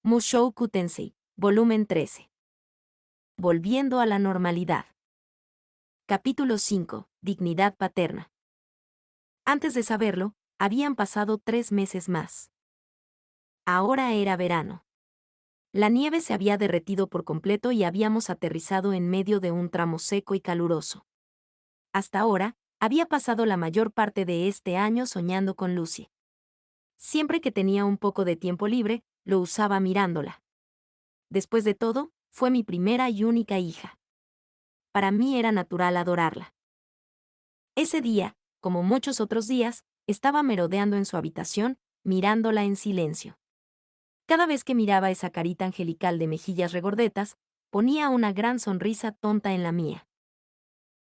Mushoku Tensei, volumen 13. Volviendo a la normalidad. Capítulo 5. Dignidad paterna. Antes de saberlo, habían pasado 3 meses más. Ahora era verano. La nieve se había derretido por completo y habíamos aterrizado en medio de un tramo seco y caluroso. Hasta ahora, había pasado la mayor parte de este año soñando con Lucy. Siempre que tenía un poco de tiempo libre, lo usaba mirándola. Después de todo, fue mi primera y única hija. Para mí era natural adorarla. Ese día, como muchos otros días, estaba merodeando en su habitación, mirándola en silencio. Cada vez que miraba esa carita angelical de mejillas regordetas, ponía una gran sonrisa tonta en la mía.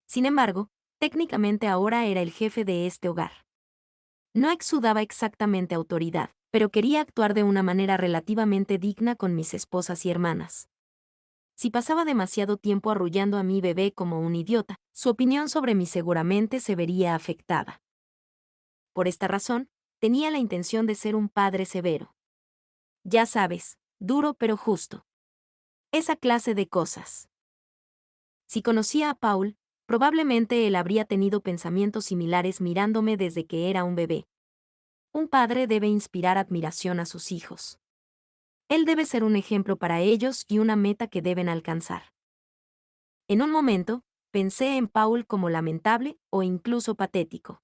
Sin embargo, técnicamente ahora era el jefe de este hogar. No exudaba exactamente autoridad, pero quería actuar de una manera relativamente digna con mis esposas y hermanas. Si pasaba demasiado tiempo arrullando a mi bebé como un idiota, su opinión sobre mí seguramente se vería afectada. Por esta razón, tenía la intención de ser un padre severo. Ya sabes, duro pero justo. Esa clase de cosas. Si conocía a Paul, probablemente él habría tenido pensamientos similares mirándome desde que era un bebé. Un padre debe inspirar admiración a sus hijos. Él debe ser un ejemplo para ellos y una meta que deben alcanzar. En un momento, pensé en Paul como lamentable o incluso patético.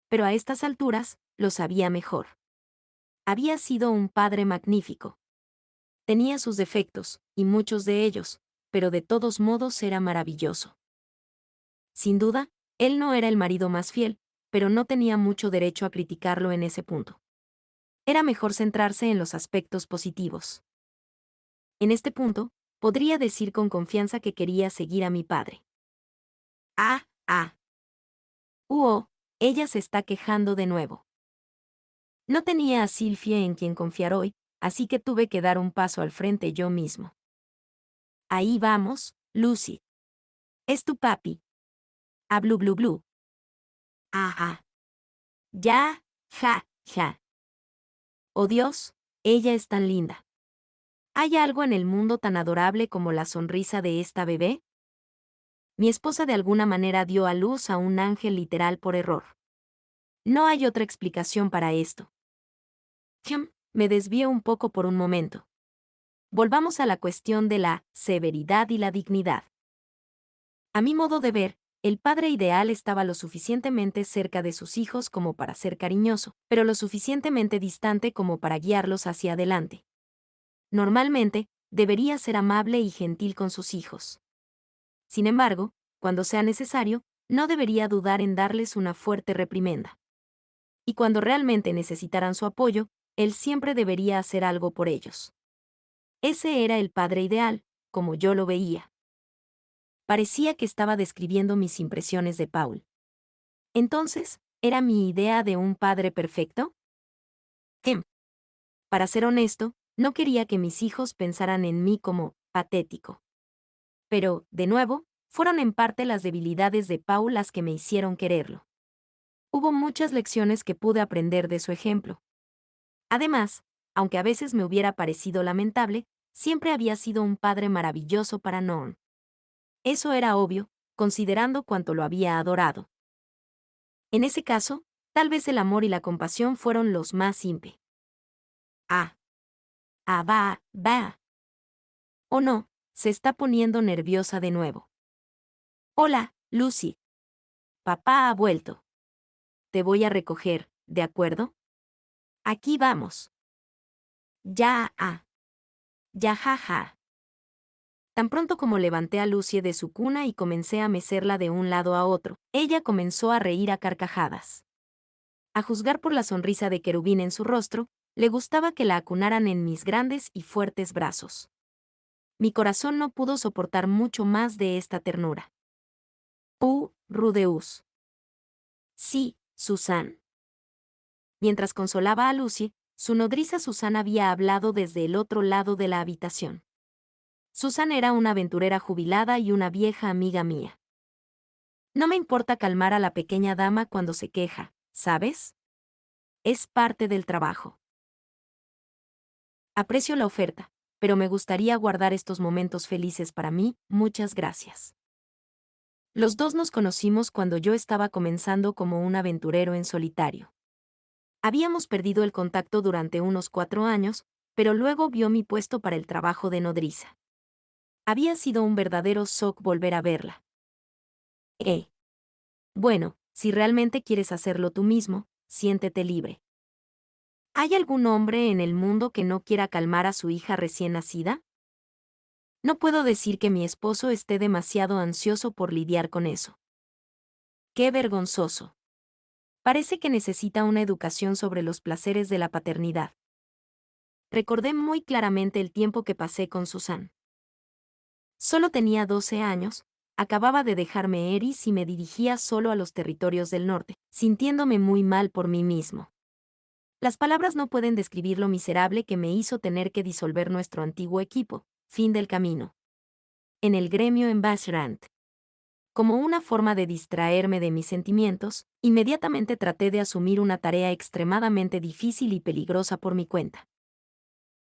Pero a estas alturas, lo sabía mejor. Había sido un padre magnífico. Tenía sus defectos, y muchos de ellos, pero de todos modos era maravilloso. Sin duda, él no era el marido más fiel, pero no tenía mucho derecho a criticarlo en ese punto. Era mejor centrarse en los aspectos positivos. En este punto, podría decir con confianza que quería seguir a mi padre. Ah, ah. Ella se está quejando de nuevo. No tenía a Sylvie en quien confiar hoy, así que tuve que dar un paso al frente yo mismo. Ahí vamos, Lucy. Es tu papi. A blu blu blu. Ajá. Ya, ja, ja. Oh Dios, ella es tan linda. ¿Hay algo en el mundo tan adorable como la sonrisa de esta bebé? Mi esposa de alguna manera dio a luz a un ángel literal por error. No hay otra explicación para esto. Me desvío un poco por un momento. Volvamos a la cuestión de la severidad y la dignidad. A mi modo de ver, el padre ideal estaba lo suficientemente cerca de sus hijos como para ser cariñoso, pero lo suficientemente distante como para guiarlos hacia adelante. Normalmente, debería ser amable y gentil con sus hijos. Sin embargo, cuando sea necesario, no debería dudar en darles una fuerte reprimenda. Y cuando realmente necesitaran su apoyo, él siempre debería hacer algo por ellos. Ese era el padre ideal, como yo lo veía. Parecía que estaba describiendo mis impresiones de Paul. Entonces, ¿era mi idea de un padre perfecto? Para ser honesto, no quería que mis hijos pensaran en mí como patético. Pero, de nuevo, fueron en parte las debilidades de Paul las que me hicieron quererlo. Hubo muchas lecciones que pude aprender de su ejemplo. Además, aunque a veces me hubiera parecido lamentable, siempre había sido un padre maravilloso para Norm. Eso era obvio, considerando cuánto lo había adorado. En ese caso, tal vez el amor y la compasión fueron los más simple. Va. Oh no, se está poniendo nerviosa de nuevo. Hola, Lucy. Papá ha vuelto. Te voy a recoger, ¿de acuerdo? Aquí vamos. Ya jaja. Tan pronto como levanté a Lucy de su cuna y comencé a mecerla de un lado a otro, ella comenzó a reír a carcajadas. A juzgar por la sonrisa de querubín en su rostro, le gustaba que la acunaran en mis grandes y fuertes brazos. Mi corazón no pudo soportar mucho más de esta ternura. Rudeus. Sí, Susan. Mientras consolaba a Lucy, su nodriza Susan había hablado desde el otro lado de la habitación. Susan era una aventurera jubilada y una vieja amiga mía. No me importa calmar a la pequeña dama cuando se queja, ¿sabes? Es parte del trabajo. Aprecio la oferta, pero me gustaría guardar estos momentos felices para mí, muchas gracias. Los dos nos conocimos cuando yo estaba comenzando como un aventurero en solitario. Habíamos perdido el contacto durante unos 4 años, pero luego vio mi puesto para el trabajo de nodriza. Había sido un verdadero shock volver a verla. Bueno, si realmente quieres hacerlo tú mismo, siéntete libre. ¿Hay algún hombre en el mundo que no quiera calmar a su hija recién nacida? No puedo decir que mi esposo esté demasiado ansioso por lidiar con eso. ¡Qué vergonzoso! Parece que necesita una educación sobre los placeres de la paternidad. Recordé muy claramente el tiempo que pasé con Susan. Solo tenía 12 años, acababa de dejarme Eris y me dirigía solo a los territorios del norte, sintiéndome muy mal por mí mismo. Las palabras no pueden describir lo miserable que me hizo tener que disolver nuestro antiguo equipo, fin del camino. En el gremio en Bashrant. Como una forma de distraerme de mis sentimientos, inmediatamente traté de asumir una tarea extremadamente difícil y peligrosa por mi cuenta.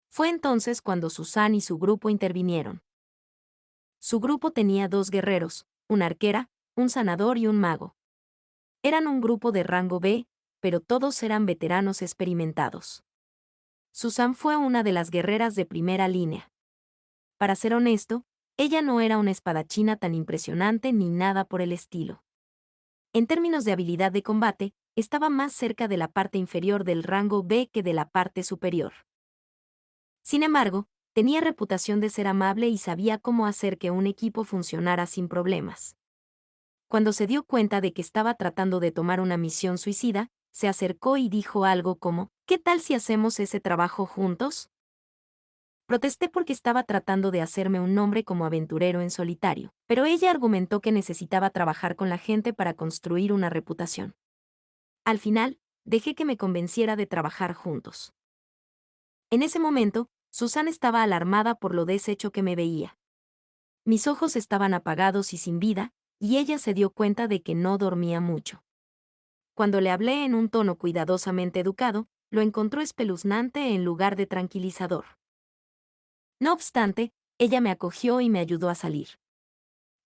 Fue entonces cuando Susan y su grupo intervinieron. Su grupo tenía 2 guerreros, una arquera, un sanador y un mago. Eran un grupo de rango B, pero todos eran veteranos experimentados. Susan fue una de las guerreras de primera línea. Para ser honesto, ella no era una espadachina tan impresionante ni nada por el estilo. En términos de habilidad de combate, estaba más cerca de la parte inferior del rango B que de la parte superior. Sin embargo, tenía reputación de ser amable y sabía cómo hacer que un equipo funcionara sin problemas. Cuando se dio cuenta de que estaba tratando de tomar una misión suicida, se acercó y dijo algo como, ¿qué tal si hacemos ese trabajo juntos? Protesté porque estaba tratando de hacerme un nombre como aventurero en solitario, pero ella argumentó que necesitaba trabajar con la gente para construir una reputación. Al final, dejé que me convenciera de trabajar juntos. En ese momento, Susan estaba alarmada por lo deshecho que me veía. Mis ojos estaban apagados y sin vida, y ella se dio cuenta de que no dormía mucho. Cuando le hablé en un tono cuidadosamente educado, lo encontró espeluznante en lugar de tranquilizador. No obstante, ella me acogió y me ayudó a salir.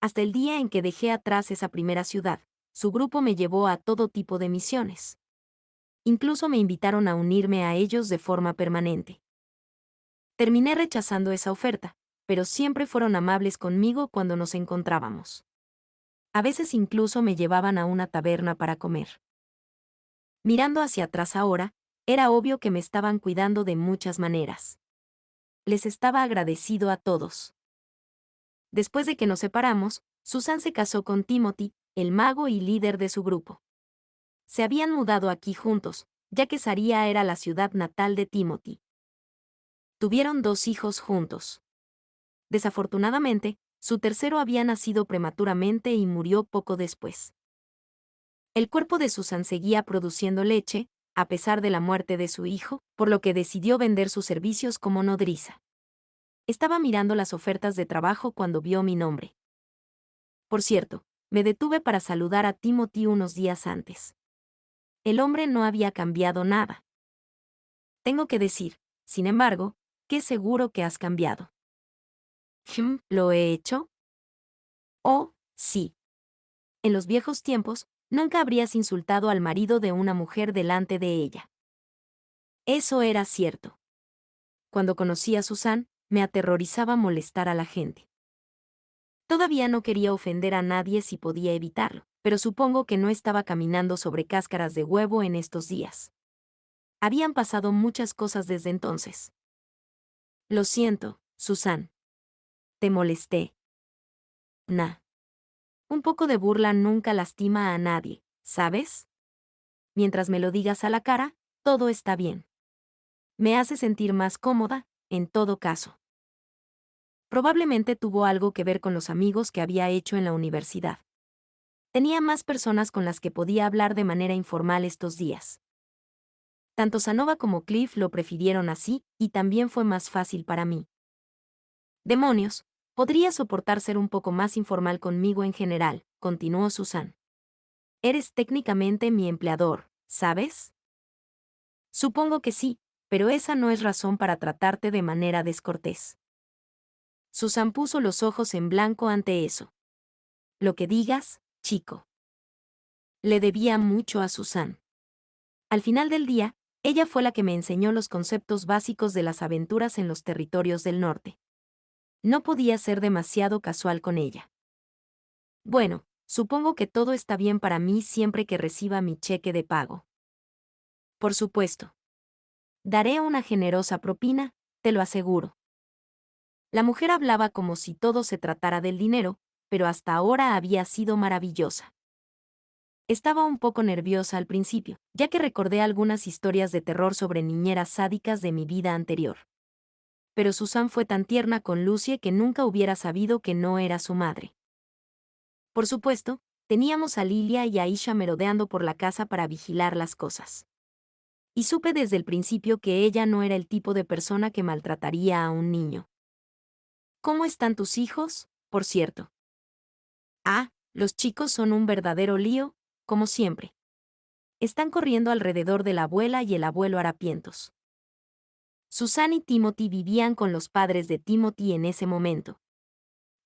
Hasta el día en que dejé atrás esa primera ciudad, su grupo me llevó a todo tipo de misiones. Incluso me invitaron a unirme a ellos de forma permanente. Terminé rechazando esa oferta, pero siempre fueron amables conmigo cuando nos encontrábamos. A veces incluso me llevaban a una taberna para comer. Mirando hacia atrás ahora, era obvio que me estaban cuidando de muchas maneras. Les estaba agradecido a todos. Después de que nos separamos, Susan se casó con Timothy, el mago y líder de su grupo. Se habían mudado aquí juntos, ya que Saria era la ciudad natal de Timothy. Tuvieron 2 hijos juntos. Desafortunadamente, su tercero había nacido prematuramente y murió poco después. El cuerpo de Susan seguía produciendo leche, a pesar de la muerte de su hijo, por lo que decidió vender sus servicios como nodriza. Estaba mirando las ofertas de trabajo cuando vio mi nombre. Por cierto, me detuve para saludar a Timothy unos días antes. El hombre no había cambiado nada. Tengo que decir, sin embargo, que seguro que has cambiado. ¿Lo he hecho? Oh, sí. En los viejos tiempos, nunca habrías insultado al marido de una mujer delante de ella. Eso era cierto. Cuando conocí a Susan, me aterrorizaba molestar a la gente. Todavía no quería ofender a nadie si podía evitarlo, pero supongo que no estaba caminando sobre cáscaras de huevo en estos días. Habían pasado muchas cosas desde entonces. Lo siento, Susan. Te molesté. Nah. Un poco de burla nunca lastima a nadie, ¿sabes? Mientras me lo digas a la cara, todo está bien. Me hace sentir más cómoda, en todo caso. Probablemente tuvo algo que ver con los amigos que había hecho en la universidad. Tenía más personas con las que podía hablar de manera informal estos días. Tanto Sanova como Cliff lo prefirieron así, y también fue más fácil para mí. Demonios, podría soportar ser un poco más informal conmigo en general, continuó Susan. Eres técnicamente mi empleador, ¿sabes? Supongo que sí, pero esa no es razón para tratarte de manera descortés. Susan puso los ojos en blanco ante eso. Lo que digas, chico. Le debía mucho a Susan. Al final del día, ella fue la que me enseñó los conceptos básicos de las aventuras en los territorios del norte. No podía ser demasiado casual con ella. Bueno, supongo que todo está bien para mí siempre que reciba mi cheque de pago. Por supuesto. Daré una generosa propina, te lo aseguro. La mujer hablaba como si todo se tratara del dinero, pero hasta ahora había sido maravillosa. Estaba un poco nerviosa al principio, ya que recordé algunas historias de terror sobre niñeras sádicas de mi vida anterior. Pero Susan fue tan tierna con Lucie que nunca hubiera sabido que no era su madre. Por supuesto, teníamos a Lilia y a Aisha merodeando por la casa para vigilar las cosas. Y supe desde el principio que ella no era el tipo de persona que maltrataría a un niño. ¿Cómo están tus hijos, por cierto? Ah, los chicos son un verdadero lío, como siempre. Están corriendo alrededor de la abuela y el abuelo harapientos. Susan y Timothy vivían con los padres de Timothy en ese momento.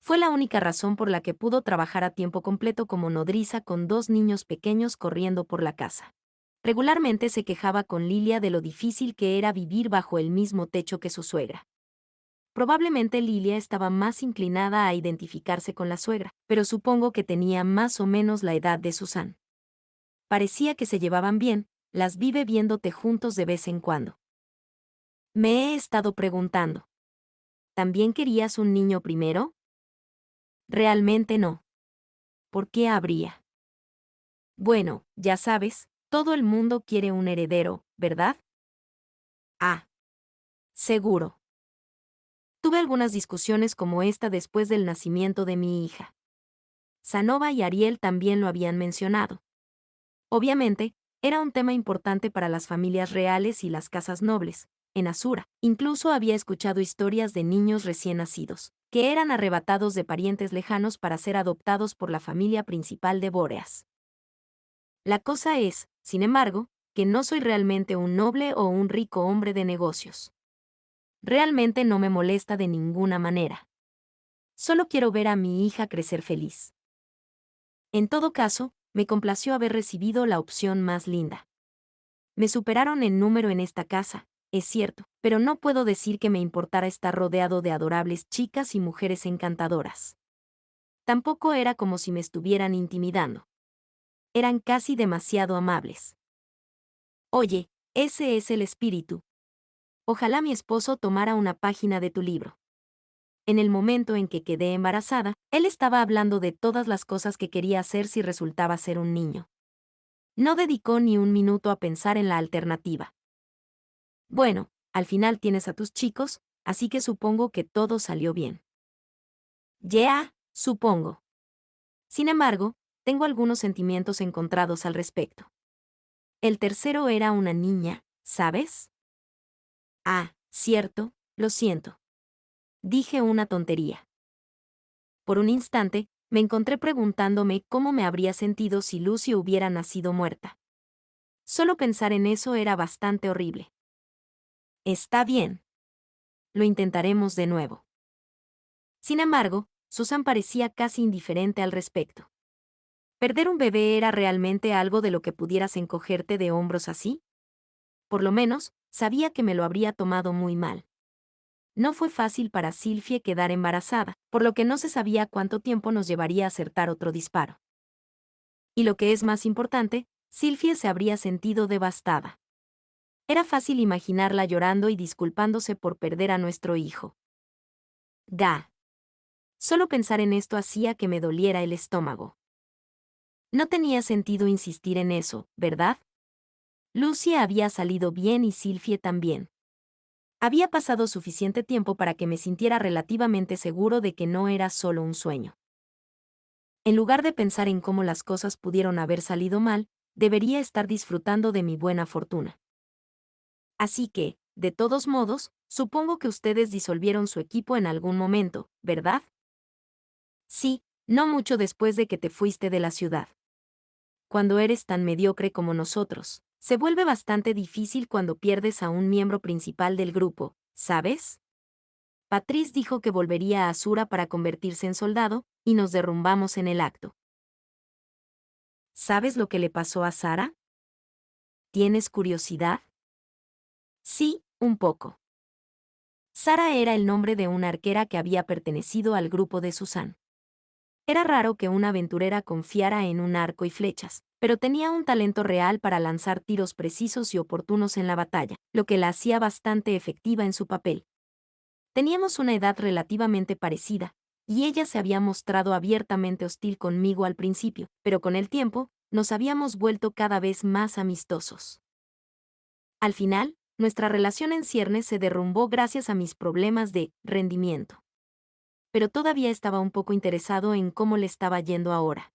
Fue la única razón por la que pudo trabajar a tiempo completo como nodriza con 2 niños pequeños corriendo por la casa. Regularmente se quejaba con Lilia de lo difícil que era vivir bajo el mismo techo que su suegra. Probablemente Lilia estaba más inclinada a identificarse con la suegra, pero supongo que tenía más o menos la edad de Susan. Parecía que se llevaban bien, las vi bebiéndote juntos de vez en cuando. Me he estado preguntando. ¿También querías un niño primero? Realmente no. ¿Por qué habría? Bueno, ya sabes, todo el mundo quiere un heredero, ¿verdad? Ah, seguro. Tuve algunas discusiones como esta después del nacimiento de mi hija. Sanova y Ariel también lo habían mencionado. Obviamente, era un tema importante para las familias reales y las casas nobles. En Asura, incluso había escuchado historias de niños recién nacidos, que eran arrebatados de parientes lejanos para ser adoptados por la familia principal de Bóreas. La cosa es, sin embargo, que no soy realmente un noble o un rico hombre de negocios. Realmente no me molesta de ninguna manera. Solo quiero ver a mi hija crecer feliz. En todo caso, me complació haber recibido la opción más linda. Me superaron en número en esta casa, es cierto, pero no puedo decir que me importara estar rodeado de adorables chicas y mujeres encantadoras. Tampoco era como si me estuvieran intimidando. Eran casi demasiado amables. Oye, ese es el espíritu. Ojalá mi esposo tomara una página de tu libro. En el momento en que quedé embarazada, él estaba hablando de todas las cosas que quería hacer si resultaba ser un niño. No dedicó ni un minuto a pensar en la alternativa. Bueno, al final tienes a tus chicos, así que supongo que todo salió bien. Ya, supongo. Sin embargo, tengo algunos sentimientos encontrados al respecto. El tercero era una niña, ¿sabes? Ah, cierto, lo siento. Dije una tontería. Por un instante, me encontré preguntándome cómo me habría sentido si Lucy hubiera nacido muerta. Solo pensar en eso era bastante horrible. Está bien. Lo intentaremos de nuevo. Sin embargo, Susan parecía casi indiferente al respecto. ¿Perder un bebé era realmente algo de lo que pudieras encogerte de hombros así? Por lo menos, sabía que me lo habría tomado muy mal. No fue fácil para Sylvie quedar embarazada, por lo que no se sabía cuánto tiempo nos llevaría a acertar otro disparo. Y lo que es más importante, Sylvie se habría sentido devastada. Era fácil imaginarla llorando y disculpándose por perder a nuestro hijo. Ga. Solo pensar en esto hacía que me doliera el estómago. No tenía sentido insistir en eso, ¿verdad? Lucy había salido bien y Sylvie también. Había pasado suficiente tiempo para que me sintiera relativamente seguro de que no era solo un sueño. En lugar de pensar en cómo las cosas pudieron haber salido mal, debería estar disfrutando de mi buena fortuna. Así que, de todos modos, supongo que ustedes disolvieron su equipo en algún momento, ¿verdad? Sí, no mucho después de que te fuiste de la ciudad. Cuando eres tan mediocre como nosotros, Se vuelve bastante difícil cuando pierdes a un miembro principal del grupo, ¿sabes? Patrice dijo que volvería a Azura para convertirse en soldado, y nos derrumbamos en el acto. ¿Sabes lo que le pasó a Sara? ¿Tienes curiosidad? Sí, un poco. Sara era el nombre de una arquera que había pertenecido al grupo de Susan. Era raro que una aventurera confiara en un arco y flechas, pero tenía un talento real para lanzar tiros precisos y oportunos en la batalla, lo que la hacía bastante efectiva en su papel. Teníamos una edad relativamente parecida, y ella se había mostrado abiertamente hostil conmigo al principio, pero con el tiempo, nos habíamos vuelto cada vez más amistosos. Al final, nuestra relación en ciernes se derrumbó gracias a mis problemas de rendimiento. Pero todavía estaba un poco interesado en cómo le estaba yendo ahora.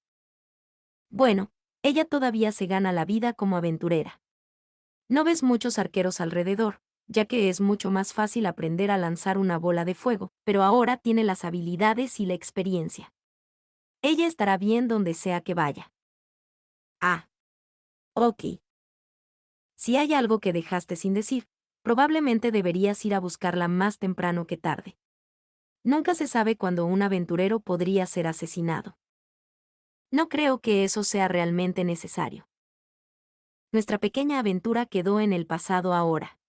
Bueno, ella todavía se gana la vida como aventurera. No ves muchos arqueros alrededor, ya que es mucho más fácil aprender a lanzar una bola de fuego, pero ahora tiene las habilidades y la experiencia. Ella estará bien donde sea que vaya. Ah, ok. Si hay algo que dejaste sin decir, probablemente deberías ir a buscarla más temprano que tarde. Nunca se sabe cuándo un aventurero podría ser asesinado. No creo que eso sea realmente necesario. Nuestra pequeña aventura quedó en el pasado ahora.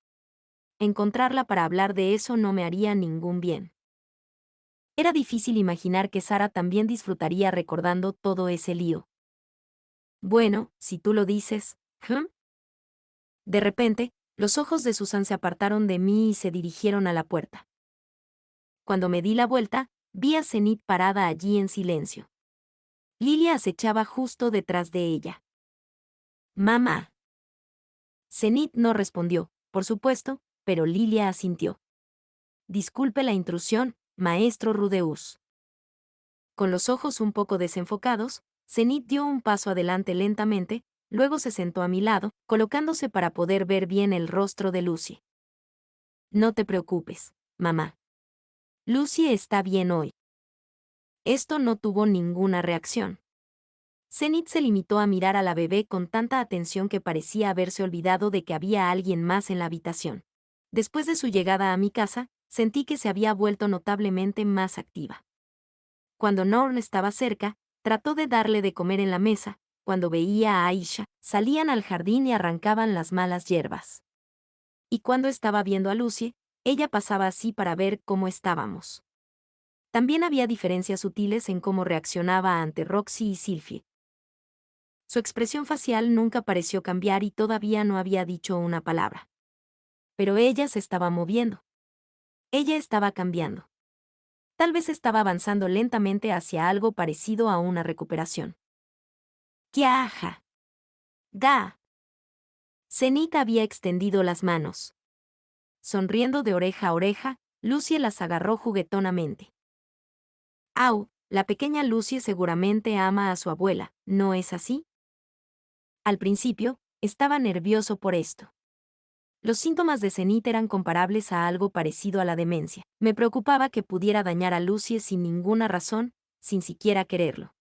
Encontrarla para hablar de eso no me haría ningún bien. Era difícil imaginar que Sara también disfrutaría recordando todo ese lío. Bueno, si tú lo dices, ¿hm? De repente, los ojos de Susan se apartaron de mí y se dirigieron a la puerta. Cuando me di la vuelta, vi a Zenith parada allí en silencio. Lilia acechaba justo detrás de ella. «Mamá». Zenith no respondió, por supuesto, pero Lilia asintió. «Disculpe la intrusión, maestro Rudeus». Con los ojos un poco desenfocados, Zenith dio un paso adelante lentamente, luego se sentó a mi lado, colocándose para poder ver bien el rostro de Lucy. «No te preocupes, mamá. Lucy está bien hoy». Esto no tuvo ninguna reacción. Zenith se limitó a mirar a la bebé con tanta atención que parecía haberse olvidado de que había alguien más en la habitación. Después de su llegada a mi casa, sentí que se había vuelto notablemente más activa. Cuando Norn estaba cerca, trató de darle de comer en la mesa. Cuando veía a Aisha, salían al jardín y arrancaban las malas hierbas. Y cuando estaba viendo a Lucy, ella pasaba así para ver cómo estábamos. También había diferencias sutiles en cómo reaccionaba ante Roxy y Sylphie. Su expresión facial nunca pareció cambiar y todavía no había dicho una palabra. Pero ella se estaba moviendo. Ella estaba cambiando. Tal vez estaba avanzando lentamente hacia algo parecido a una recuperación. ¡Kiaja! ¡Da! Zenith había extendido las manos. Sonriendo de oreja a oreja, Lucy las agarró juguetonamente. ¡Au! La pequeña Lucy seguramente ama a su abuela, ¿no es así? Al principio, estaba nervioso por esto. Los síntomas de Zenith eran comparables a algo parecido a la demencia. Me preocupaba que pudiera dañar a Lucy sin ninguna razón, sin siquiera quererlo.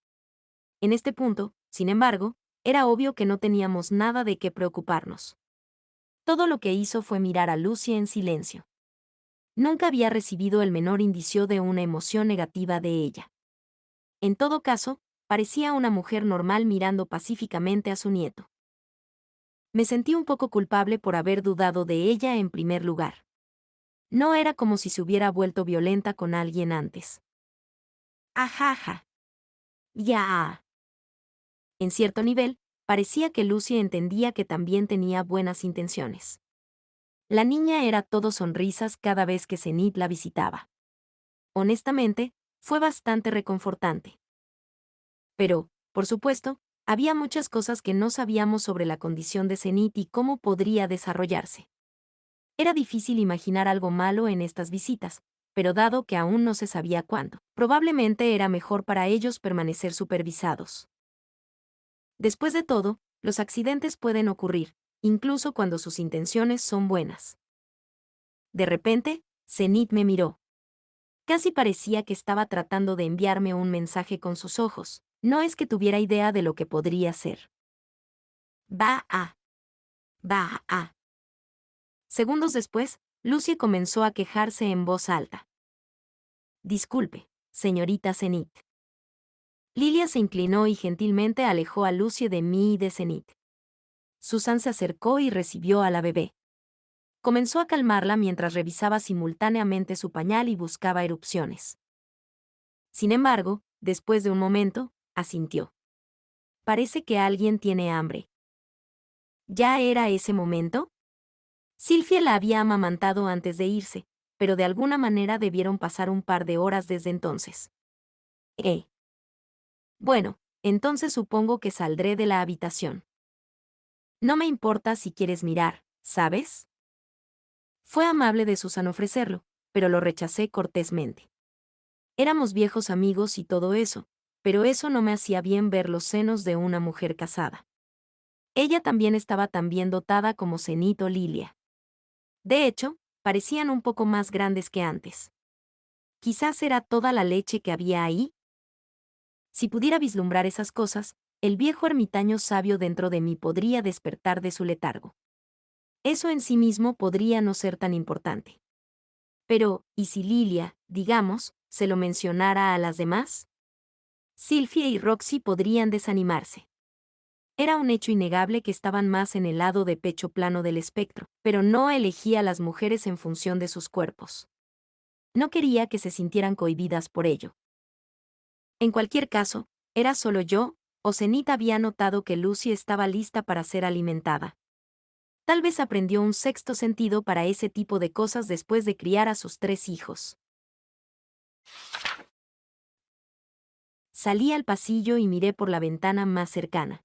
En este punto, sin embargo, era obvio que no teníamos nada de qué preocuparnos. Todo lo que hizo fue mirar a Lucy en silencio. Nunca había recibido el menor indicio de una emoción negativa de ella. En todo caso, parecía una mujer normal mirando pacíficamente a su nieto. Me sentí un poco culpable por haber dudado de ella en primer lugar. No era como si se hubiera vuelto violenta con alguien antes. Ajaja. Ya. En cierto nivel, parecía que Lucy entendía que también tenía buenas intenciones. La niña era todo sonrisas cada vez que Zenith la visitaba. Honestamente, fue bastante reconfortante. Pero, por supuesto, había muchas cosas que no sabíamos sobre la condición de Zenith y cómo podría desarrollarse. Era difícil imaginar algo malo en estas visitas, pero dado que aún no se sabía cuándo, probablemente era mejor para ellos permanecer supervisados. Después de todo, los accidentes pueden ocurrir, incluso cuando sus intenciones son buenas. De repente, Zenith me miró. Casi parecía que estaba tratando de enviarme un mensaje con sus ojos. No es que tuviera idea de lo que podría ser. Va a. Bah, ah. Segundos después, Lucy comenzó a quejarse en voz alta. Disculpe, señorita Zenith. Lilia se inclinó y gentilmente alejó a Lucy de mí y de Zenith. Susan se acercó y recibió a la bebé. Comenzó a calmarla mientras revisaba simultáneamente su pañal y buscaba erupciones. Sin embargo, después de un momento, asintió. Parece que alguien tiene hambre. ¿Ya era ese momento? Sylvie la había amamantado antes de irse, pero de alguna manera debieron pasar un par de horas desde entonces. Bueno, entonces supongo que saldré de la habitación. No me importa si quieres mirar, ¿sabes? Fue amable de Susan ofrecerlo, pero lo rechacé cortésmente. Éramos viejos amigos y todo eso, pero eso no me hacía bien ver los senos de una mujer casada. Ella también estaba tan bien dotada como Zenith o Lilia. De hecho, parecían un poco más grandes que antes. Quizás era toda la leche que había ahí. Si pudiera vislumbrar esas cosas, el viejo ermitaño sabio dentro de mí podría despertar de su letargo. Eso en sí mismo podría no ser tan importante. Pero, ¿y si Lilia, digamos, se lo mencionara a las demás? Sylvie y Roxy podrían desanimarse. Era un hecho innegable que estaban más en el lado de pecho plano del espectro, pero no elegía a las mujeres en función de sus cuerpos. No quería que se sintieran cohibidas por ello. En cualquier caso, era solo yo, o Zenith había notado que Lucy estaba lista para ser alimentada. Tal vez aprendió un sexto sentido para ese tipo de cosas después de criar a sus 3 hijos. Salí al pasillo y miré por la ventana más cercana.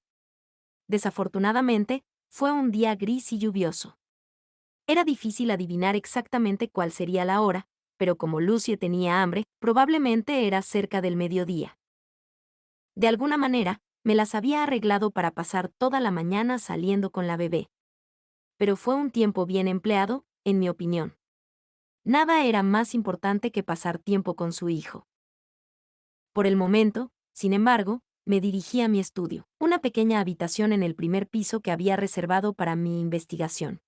Desafortunadamente, fue un día gris y lluvioso. Era difícil adivinar exactamente cuál sería la hora, pero como Lucy tenía hambre, probablemente era cerca del mediodía. De alguna manera, me las había arreglado para pasar toda la mañana saliendo con la bebé. Pero fue un tiempo bien empleado, en mi opinión. Nada era más importante que pasar tiempo con su hijo. Por el momento, sin embargo, me dirigí a mi estudio, una pequeña habitación en el primer piso que había reservado para mi investigación.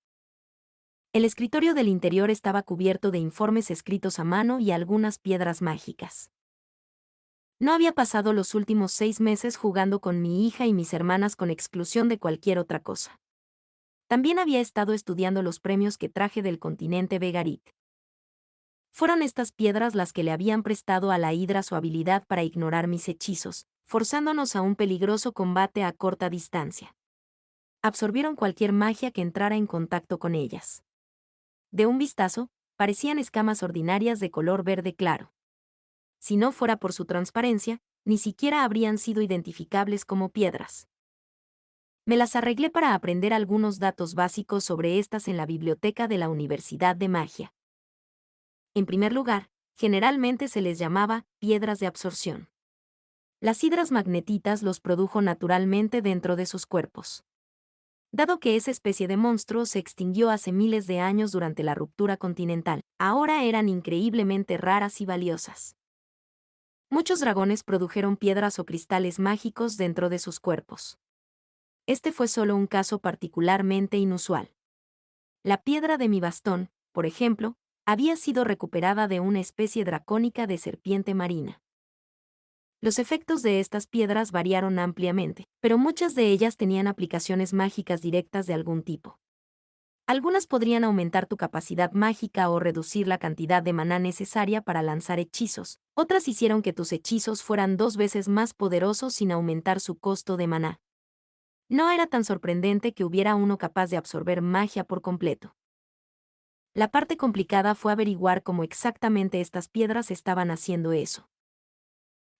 El escritorio del interior estaba cubierto de informes escritos a mano y algunas piedras mágicas. No había pasado los últimos 6 meses jugando con mi hija y mis hermanas con exclusión de cualquier otra cosa. También había estado estudiando los premios que traje del continente Vegarit. Fueron estas piedras las que le habían prestado a la hidra su habilidad para ignorar mis hechizos, forzándonos a un peligroso combate a corta distancia. Absorbieron cualquier magia que entrara en contacto con ellas. De un vistazo, parecían escamas ordinarias de color verde claro. Si no fuera por su transparencia, ni siquiera habrían sido identificables como piedras. Me las arreglé para aprender algunos datos básicos sobre estas en la biblioteca de la Universidad de Magia. En primer lugar, generalmente se les llamaba piedras de absorción. Las hidras magnetitas los produjo naturalmente dentro de sus cuerpos. Dado que esa especie de monstruo se extinguió hace miles de años durante la ruptura continental, ahora eran increíblemente raras y valiosas. Muchos dragones produjeron piedras o cristales mágicos dentro de sus cuerpos. Este fue solo un caso particularmente inusual. La piedra de mi bastón, por ejemplo, había sido recuperada de una especie dracónica de serpiente marina. Los efectos de estas piedras variaron ampliamente, pero muchas de ellas tenían aplicaciones mágicas directas de algún tipo. Algunas podrían aumentar tu capacidad mágica o reducir la cantidad de maná necesaria para lanzar hechizos. Otras hicieron que tus hechizos fueran 2 veces más poderosos sin aumentar su costo de maná. No era tan sorprendente que hubiera uno capaz de absorber magia por completo. La parte complicada fue averiguar cómo exactamente estas piedras estaban haciendo eso.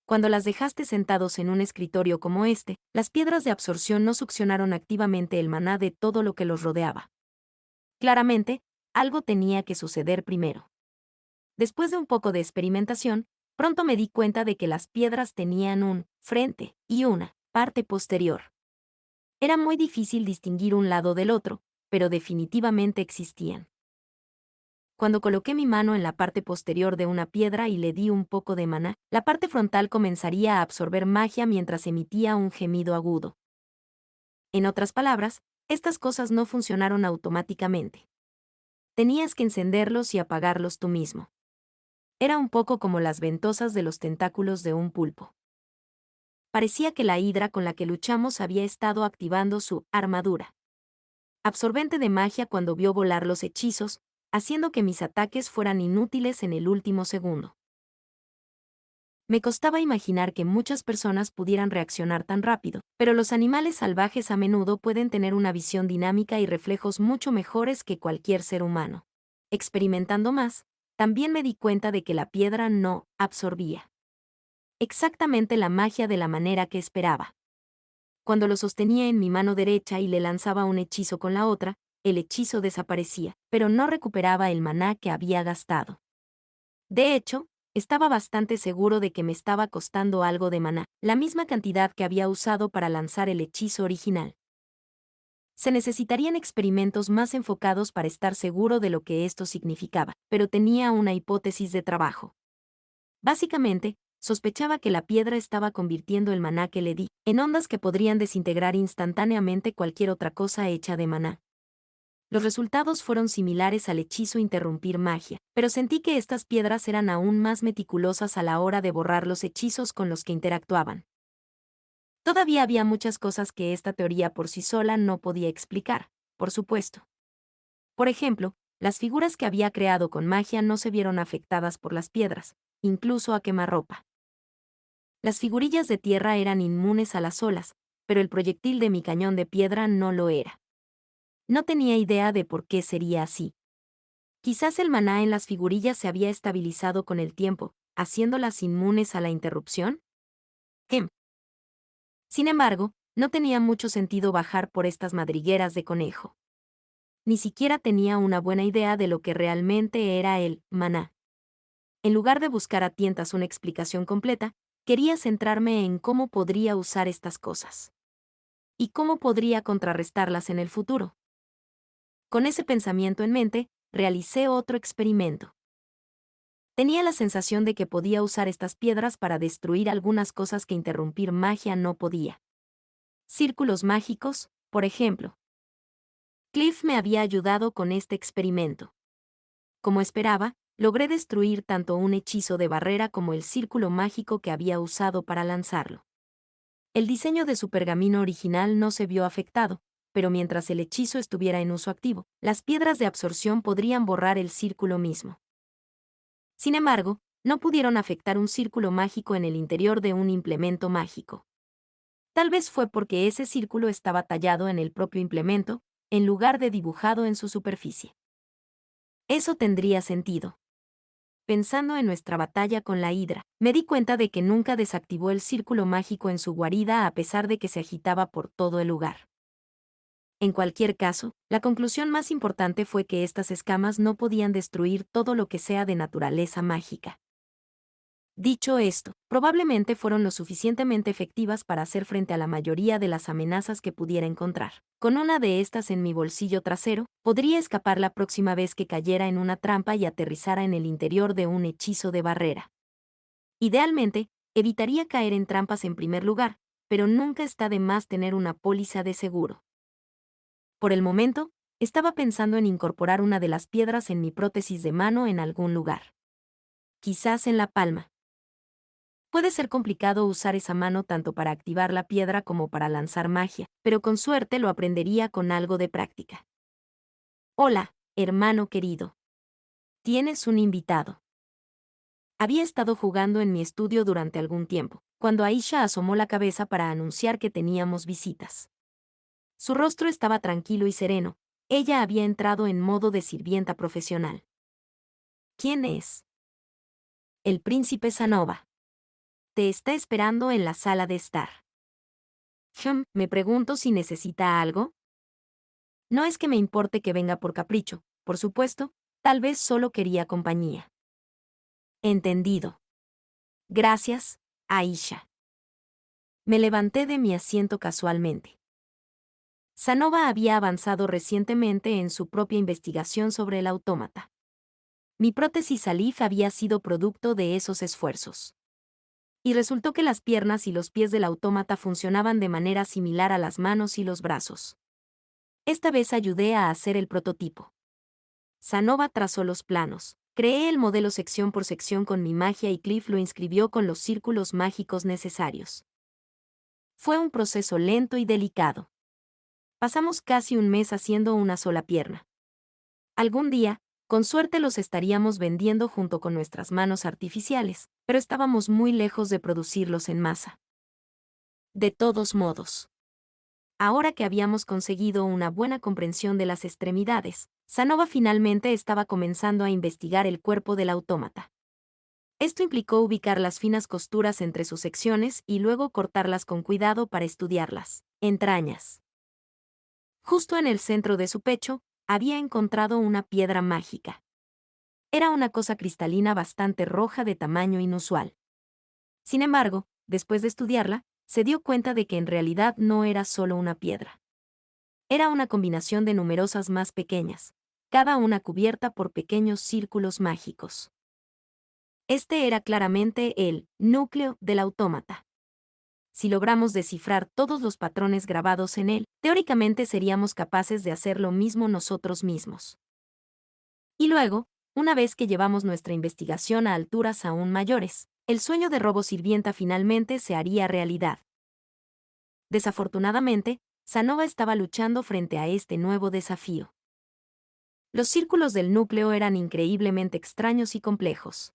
Cuando las dejaste sentados en un escritorio como este, las piedras de absorción no succionaron activamente el maná de todo lo que los rodeaba. Claramente, algo tenía que suceder primero. Después de un poco de experimentación, pronto me di cuenta de que las piedras tenían un frente y una parte posterior. Era muy difícil distinguir un lado del otro, pero definitivamente existían. Cuando coloqué mi mano en la parte posterior de una piedra y le di un poco de maná, la parte frontal comenzaría a absorber magia mientras emitía un gemido agudo. En otras palabras, Estas cosas no funcionaron automáticamente. Tenías que encenderlos y apagarlos tú mismo. Era un poco como las ventosas de los tentáculos de un pulpo. Parecía que la hidra con la que luchamos había estado activando su armadura absorbente de magia cuando vio volar los hechizos, haciendo que mis ataques fueran inútiles en el último segundo. Me costaba imaginar que muchas personas pudieran reaccionar tan rápido, pero los animales salvajes a menudo pueden tener una visión dinámica y reflejos mucho mejores que cualquier ser humano. Experimentando más, también me di cuenta de que la piedra no absorbía exactamente la magia de la manera que esperaba. Cuando lo sostenía en mi mano derecha y le lanzaba un hechizo con la otra, el hechizo desaparecía, pero no recuperaba el maná que había gastado. De hecho, estaba bastante seguro de que me estaba costando algo de maná, la misma cantidad que había usado para lanzar el hechizo original. Se necesitarían experimentos más enfocados para estar seguro de lo que esto significaba, pero tenía una hipótesis de trabajo. Básicamente, sospechaba que la piedra estaba convirtiendo el maná que le di en ondas que podrían desintegrar instantáneamente cualquier otra cosa hecha de maná. Los resultados fueron similares al hechizo interrumpir magia, pero sentí que estas piedras eran aún más meticulosas a la hora de borrar los hechizos con los que interactuaban. Todavía había muchas cosas que esta teoría por sí sola no podía explicar, por supuesto. Por ejemplo, las figuras que había creado con magia no se vieron afectadas por las piedras, incluso a quemarropa. Las figurillas de tierra eran inmunes a las olas, pero el proyectil de mi cañón de piedra no lo era. No tenía idea de por qué sería así. Quizás el maná en las figurillas se había estabilizado con el tiempo, haciéndolas inmunes a la interrupción. Em. Sin embargo, no tenía mucho sentido bajar por estas madrigueras de conejo. Ni siquiera tenía una buena idea de lo que realmente era el maná. En lugar de buscar a tientas una explicación completa, quería centrarme en cómo podría usar estas cosas. ¿Y cómo podría contrarrestarlas en el futuro? Con ese pensamiento en mente, realicé otro experimento. Tenía la sensación de que podía usar estas piedras para destruir algunas cosas que interrumpir magia no podía. Círculos mágicos, por ejemplo. Cliff me había ayudado con este experimento. Como esperaba, logré destruir tanto un hechizo de barrera como el círculo mágico que había usado para lanzarlo. El diseño de su pergamino original no se vio afectado, pero mientras el hechizo estuviera en uso activo, las piedras de absorción podrían borrar el círculo mismo. Sin embargo, no pudieron afectar un círculo mágico en el interior de un implemento mágico. Tal vez fue porque ese círculo estaba tallado en el propio implemento, en lugar de dibujado en su superficie. Eso tendría sentido. Pensando en nuestra batalla con la hidra, me di cuenta de que nunca desactivó el círculo mágico en su guarida a pesar de que se agitaba por todo el lugar. En cualquier caso, la conclusión más importante fue que estas escamas no podían destruir todo lo que sea de naturaleza mágica. Dicho esto, probablemente fueron lo suficientemente efectivas para hacer frente a la mayoría de las amenazas que pudiera encontrar. Con una de estas en mi bolsillo trasero, podría escapar la próxima vez que cayera en una trampa y aterrizara en el interior de un hechizo de barrera. Idealmente, evitaría caer en trampas en primer lugar, pero nunca está de más tener una póliza de seguro. Por el momento, estaba pensando en incorporar una de las piedras en mi prótesis de mano en algún lugar. Quizás en la palma. Puede ser complicado usar esa mano tanto para activar la piedra como para lanzar magia, pero con suerte lo aprendería con algo de práctica. Hola, hermano querido. Tienes un invitado. Había estado jugando en mi estudio durante algún tiempo, cuando Aisha asomó la cabeza para anunciar que teníamos visitas. Su rostro estaba tranquilo y sereno. Ella había entrado en modo de sirvienta profesional. ¿Quién es? El príncipe Sanova. Te está esperando en la sala de estar. Me pregunto si necesita algo. No es que me importe que venga por capricho, por supuesto, tal vez solo quería compañía. Entendido. Gracias, Aisha. Me levanté de mi asiento casualmente. Sanova había avanzado recientemente en su propia investigación sobre el autómata. Mi prótesis Alif había sido producto de esos esfuerzos. Y resultó que las piernas y los pies del autómata funcionaban de manera similar a las manos y los brazos. Esta vez ayudé a hacer el prototipo. Sanova trazó los planos. Creé el modelo sección por sección con mi magia y Cliff lo inscribió con los círculos mágicos necesarios. Fue un proceso lento y delicado. Pasamos casi un mes haciendo una sola pierna. Algún día, con suerte los estaríamos vendiendo junto con nuestras manos artificiales, pero estábamos muy lejos de producirlos en masa. De todos modos, ahora que habíamos conseguido una buena comprensión de las extremidades, Sanova finalmente estaba comenzando a investigar el cuerpo del autómata. Esto implicó ubicar las finas costuras entre sus secciones y luego cortarlas con cuidado para estudiarlas. Entrañas. Justo en el centro de su pecho, había encontrado una piedra mágica. Era una cosa cristalina bastante roja de tamaño inusual. Sin embargo, después de estudiarla, se dio cuenta de que en realidad no era solo una piedra. Era una combinación de numerosas más pequeñas, cada una cubierta por pequeños círculos mágicos. Este era claramente el núcleo del autómata. Si logramos descifrar todos los patrones grabados en él, teóricamente seríamos capaces de hacer lo mismo nosotros mismos. Y luego, una vez que llevamos nuestra investigación a alturas aún mayores, el sueño de Robo Sirvienta finalmente se haría realidad. Desafortunadamente, Sanova estaba luchando frente a este nuevo desafío. Los círculos del núcleo eran increíblemente extraños y complejos.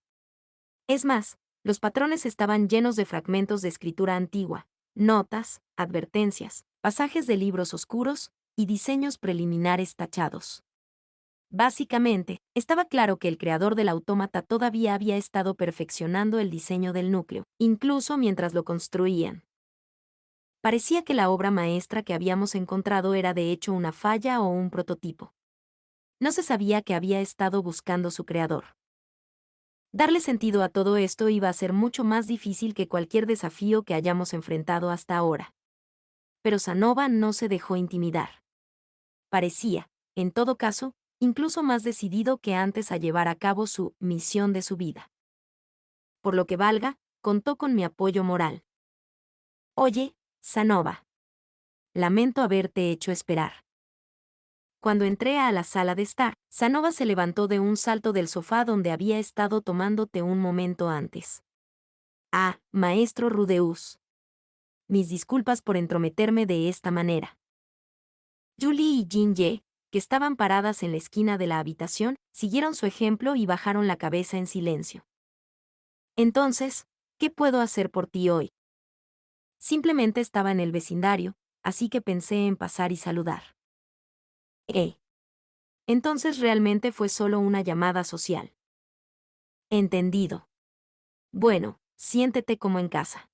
Es más, los patrones estaban llenos de fragmentos de escritura antigua, notas, advertencias, pasajes de libros oscuros y diseños preliminares tachados. Básicamente, estaba claro que el creador del autómata todavía había estado perfeccionando el diseño del núcleo, incluso mientras lo construían. Parecía que la obra maestra que habíamos encontrado era de hecho una falla o un prototipo. No se sabía qué había estado buscando su creador. Darle sentido a todo esto iba a ser mucho más difícil que cualquier desafío que hayamos enfrentado hasta ahora. Pero Sanova no se dejó intimidar. Parecía, en todo caso, incluso más decidido que antes a llevar a cabo su misión de su vida. Por lo que valga, contó con mi apoyo moral. Oye, Sanova. Lamento haberte hecho esperar. Cuando entré a la sala de estar, Sanova se levantó de un salto del sofá donde había estado tomándote un momento antes. Ah, maestro Rudeus. Mis disculpas por entrometerme de esta manera. Julie y Jinje, que estaban paradas en la esquina de la habitación, siguieron su ejemplo y bajaron la cabeza en silencio. Entonces, ¿qué puedo hacer por ti hoy? Simplemente estaba en el vecindario, así que pensé en pasar y saludar. Entonces realmente fue solo una llamada social. Entendido. Bueno, siéntete como en casa.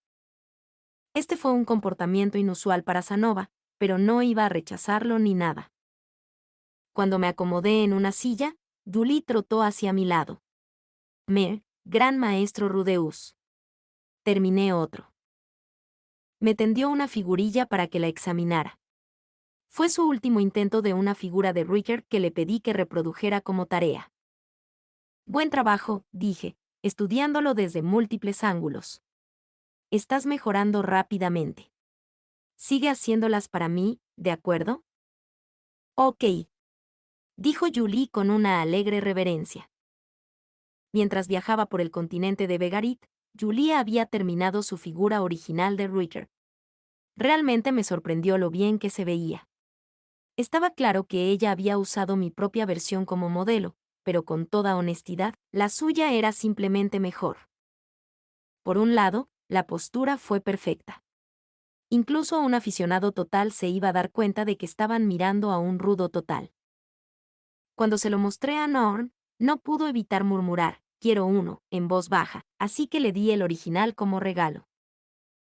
Este fue un comportamiento inusual para Sanova, pero no iba a rechazarlo ni nada. Cuando me acomodé en una silla, Julie trotó hacia mi lado. Gran maestro Rudeus. Terminé otro. Me tendió una figurilla para que la examinara. Fue su último intento de una figura de Rickert que le pedí que reprodujera como tarea. Buen trabajo, dije, estudiándolo desde múltiples ángulos. Estás mejorando rápidamente. Sigue haciéndolas para mí, ¿de acuerdo? Ok, dijo Julie con una alegre reverencia. Mientras viajaba por el continente de Vegarit, Julie había terminado su figura original de Rickert. Realmente me sorprendió lo bien que se veía. Estaba claro que ella había usado mi propia versión como modelo, pero con toda honestidad, la suya era simplemente mejor. Por un lado, la postura fue perfecta. Incluso un aficionado total se iba a dar cuenta de que estaban mirando a un rudo total. Cuando se lo mostré a Norn, no pudo evitar murmurar, quiero uno, en voz baja, así que le di el original como regalo.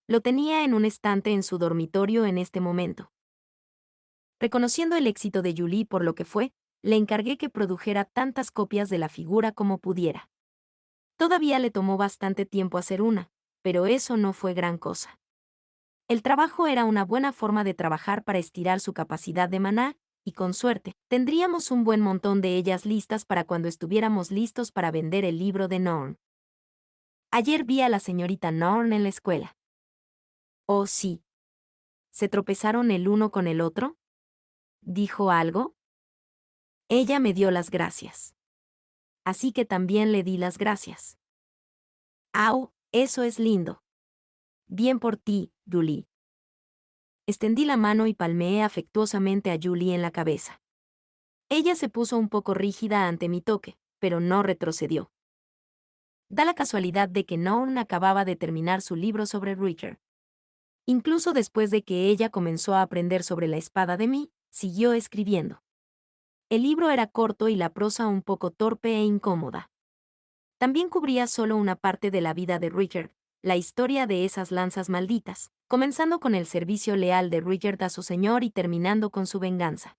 Lo tenía en un estante en su dormitorio en este momento. Reconociendo el éxito de Julie por lo que fue, le encargué que produjera tantas copias de la figura como pudiera. Todavía le tomó bastante tiempo hacer una, pero eso no fue gran cosa. El trabajo era una buena forma de trabajar para estirar su capacidad de maná, y con suerte, tendríamos un buen montón de ellas listas para cuando estuviéramos listos para vender el libro de Norn. Ayer vi a la señorita Norn en la escuela. Oh, sí. ¿Se tropezaron el uno con el otro? ¿Dijo algo? Ella me dio las gracias. Así que también le di las gracias. ¡Au! Eso es lindo. Bien por ti, Julie. Extendí la mano y palmeé afectuosamente a Julie en la cabeza. Ella se puso un poco rígida ante mi toque, pero no retrocedió. Da la casualidad de que Norm acababa de terminar su libro sobre Richard. Incluso después de que ella comenzó a aprender sobre la espada de mí, siguió escribiendo. El libro era corto y la prosa un poco torpe e incómoda. También cubría solo una parte de la vida de Richard, la historia de esas lanzas malditas, comenzando con el servicio leal de Richard a su señor y terminando con su venganza.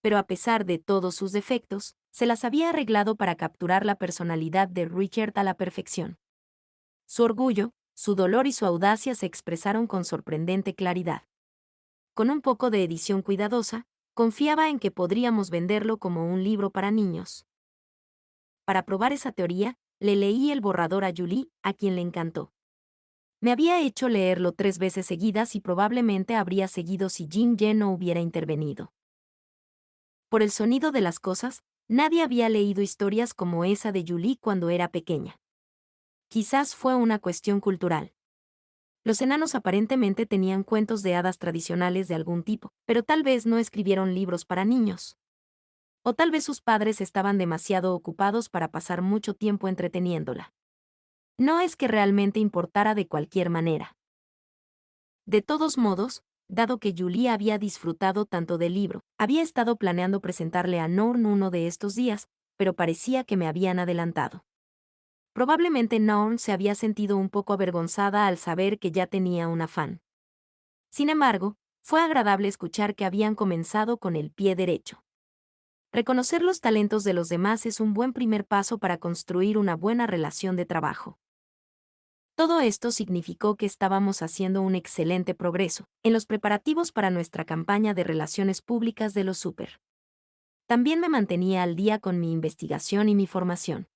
Pero a pesar de todos sus defectos, se las había arreglado para capturar la personalidad de Richard a la perfección. Su orgullo, su dolor y su audacia se expresaron con sorprendente claridad. Con un poco de edición cuidadosa, confiaba en que podríamos venderlo como un libro para niños. Para probar esa teoría, le leí el borrador a Julie, a quien le encantó. Me había hecho leerlo 3 veces seguidas y probablemente habría seguido si Jin no hubiera intervenido. Por el sonido de las cosas, nadie había leído historias como esa de Julie cuando era pequeña. Quizás fue una cuestión cultural. Los enanos aparentemente tenían cuentos de hadas tradicionales de algún tipo, pero tal vez no escribieron libros para niños. O tal vez sus padres estaban demasiado ocupados para pasar mucho tiempo entreteniéndola. No es que realmente importara de cualquier manera. De todos modos, dado que Julie había disfrutado tanto del libro, había estado planeando presentarle a Norm uno de estos días, pero parecía que me habían adelantado. Probablemente Norm se había sentido un poco avergonzada al saber que ya tenía una fan. Sin embargo, fue agradable escuchar que habían comenzado con el pie derecho. Reconocer los talentos de los demás es un buen primer paso para construir una buena relación de trabajo. Todo esto significó que estábamos haciendo un excelente progreso en los preparativos para nuestra campaña de relaciones públicas de los súper. También me mantenía al día con mi investigación y mi formación.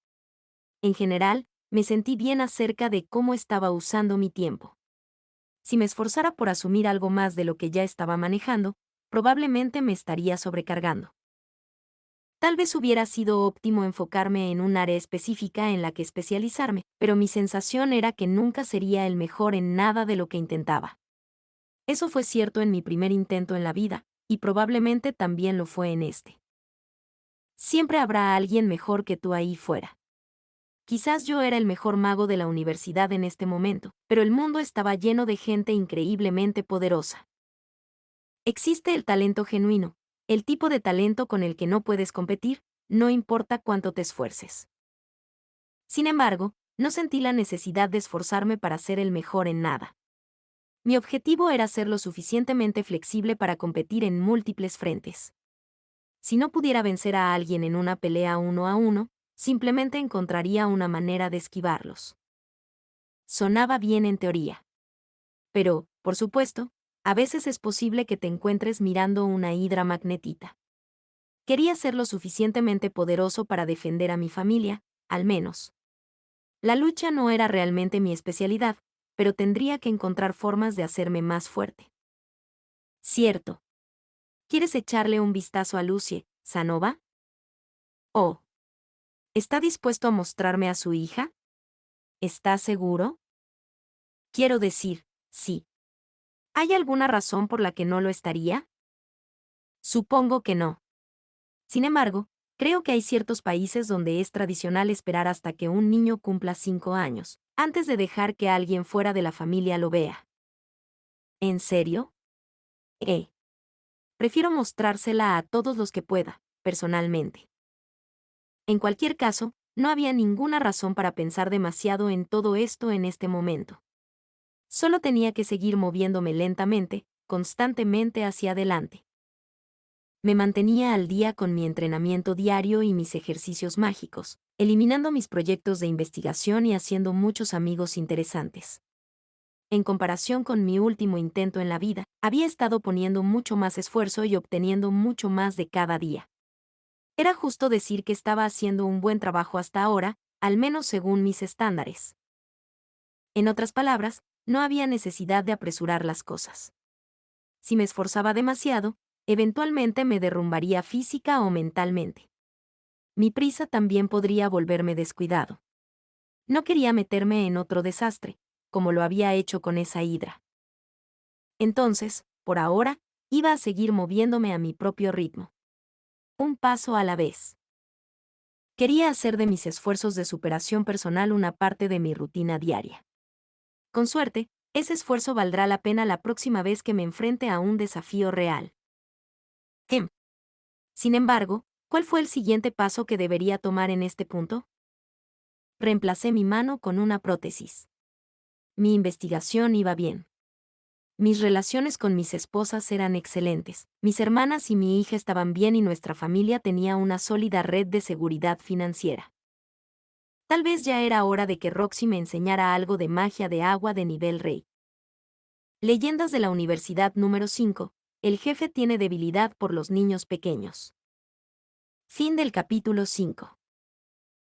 En general, me sentí bien acerca de cómo estaba usando mi tiempo. Si me esforzara por asumir algo más de lo que ya estaba manejando, probablemente me estaría sobrecargando. Tal vez hubiera sido óptimo enfocarme en un área específica en la que especializarme, pero mi sensación era que nunca sería el mejor en nada de lo que intentaba. Eso fue cierto en mi primer intento en la vida, y probablemente también lo fue en este. Siempre habrá alguien mejor que tú ahí fuera. Quizás yo era el mejor mago de la universidad en este momento, pero el mundo estaba lleno de gente increíblemente poderosa. Existe el talento genuino, el tipo de talento con el que no puedes competir, no importa cuánto te esfuerces. Sin embargo, no sentí la necesidad de esforzarme para ser el mejor en nada. Mi objetivo era ser lo suficientemente flexible para competir en múltiples frentes. Si no pudiera vencer a alguien en una pelea 1-1, simplemente encontraría una manera de esquivarlos. Sonaba bien en teoría. Pero, por supuesto, a veces es posible que te encuentres mirando una hidra magnetita. Quería ser lo suficientemente poderoso para defender a mi familia, al menos. La lucha no era realmente mi especialidad, pero tendría que encontrar formas de hacerme más fuerte. Cierto. ¿Quieres echarle un vistazo a Lucie, Sanova? Oh. ¿Está dispuesto a mostrarme a su hija? ¿Está seguro? Quiero decir, sí. ¿Hay alguna razón por la que no lo estaría? Supongo que no. Sin embargo, creo que hay ciertos países donde es tradicional esperar hasta que un niño cumpla 5 años, antes de dejar que alguien fuera de la familia lo vea. ¿En serio? Prefiero mostrársela a todos los que pueda, personalmente. En cualquier caso, no había ninguna razón para pensar demasiado en todo esto en este momento. Solo tenía que seguir moviéndome lentamente, constantemente hacia adelante. Me mantenía al día con mi entrenamiento diario y mis ejercicios mágicos, eliminando mis proyectos de investigación y haciendo muchos amigos interesantes. En comparación con mi último intento en la vida, había estado poniendo mucho más esfuerzo y obteniendo mucho más de cada día. Era justo decir que estaba haciendo un buen trabajo hasta ahora, al menos según mis estándares. En otras palabras, no había necesidad de apresurar las cosas. Si me esforzaba demasiado, eventualmente me derrumbaría física o mentalmente. Mi prisa también podría volverme descuidado. No quería meterme en otro desastre, como lo había hecho con esa hidra. Entonces, por ahora, iba a seguir moviéndome a mi propio ritmo. Un paso a la vez. Quería hacer de mis esfuerzos de superación personal una parte de mi rutina diaria. Con suerte, ese esfuerzo valdrá la pena la próxima vez que me enfrente a un desafío real. Em. Sin embargo, ¿cuál fue el siguiente paso que debería tomar en este punto? Reemplacé mi mano con una prótesis. Mi investigación iba bien. Mis relaciones con mis esposas eran excelentes, mis hermanas y mi hija estaban bien y nuestra familia tenía una sólida red de seguridad financiera. Tal vez ya era hora de que Roxy me enseñara algo de magia de agua de nivel rey. Leyendas de la Universidad número 5. El jefe tiene debilidad por los niños pequeños. Fin del capítulo 5.